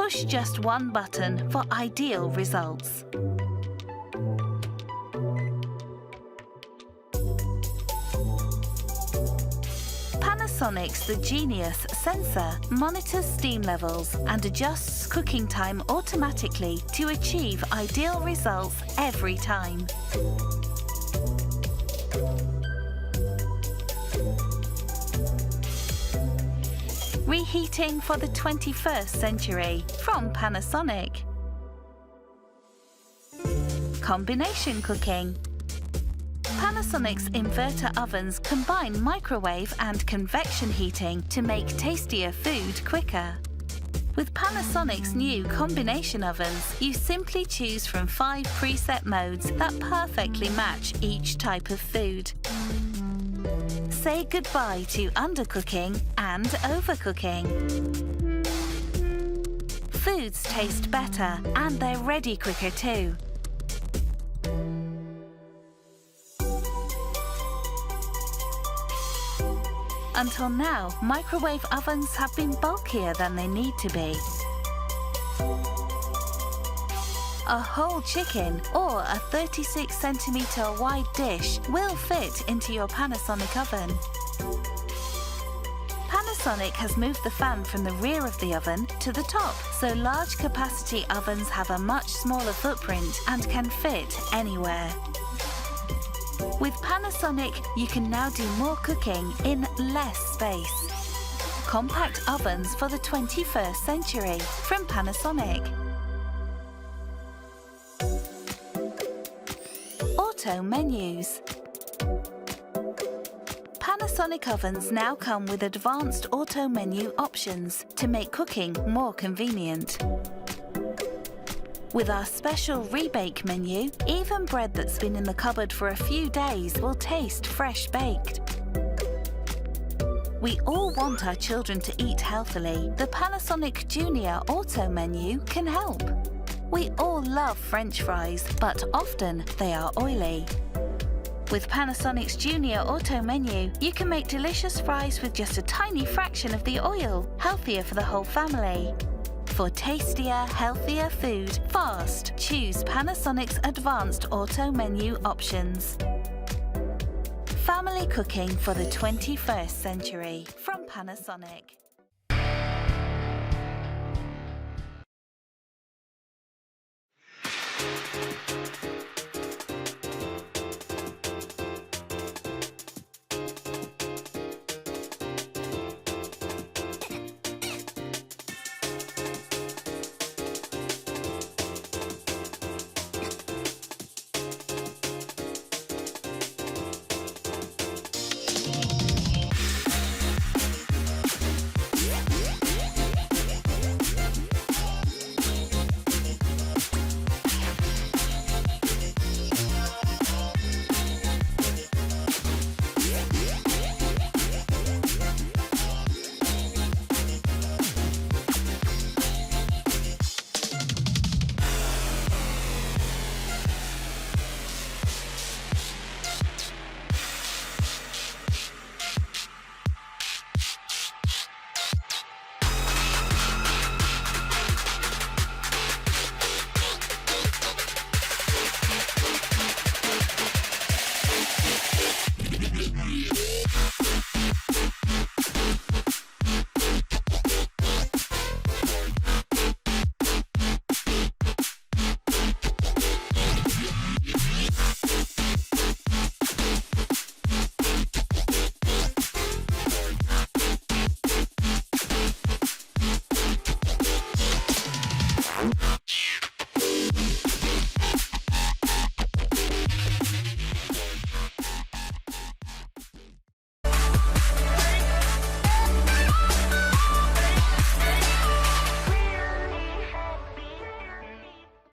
Push just one button for ideal results. Panasonic's The Genius sensor monitors steam levels and adjusts cooking time automatically to achieve ideal results every time. Reheating for the 21st century from Panasonic. Combination cooking. Panasonic's inverter ovens combine microwave and convection heating to make tastier food quicker. With Panasonic's new combination ovens, you simply choose from 5 preset modes that perfectly match each type of food. Say goodbye to undercooking and overcooking. Foods taste better and they're ready quicker too. Until now, microwave ovens have been bulkier than they need to be. A whole chicken or a 36cm wide dish will fit into your Panasonic oven. Panasonic has moved the fan from the rear of the oven to the top, so large capacity ovens have a much smaller footprint and can fit anywhere. With Panasonic, you can now do more cooking in less space. Compact ovens for the 21st century from Panasonic. Auto menus. Panasonic ovens now come with advanced auto menu options to make cooking more convenient. With our special rebake menu, even bread that's been in the cupboard for a few days will taste fresh baked. We all want our children to eat healthily. The Panasonic Junior Auto menu can help. We all love French fries, but often they are oily. With Panasonic's Junior Auto menu, you can make delicious fries with just a tiny fraction of the oil, healthier for the whole family. For tastier, healthier food, fast, choose Panasonic's advanced auto menu options. Family cooking for the 21st century from Panasonic.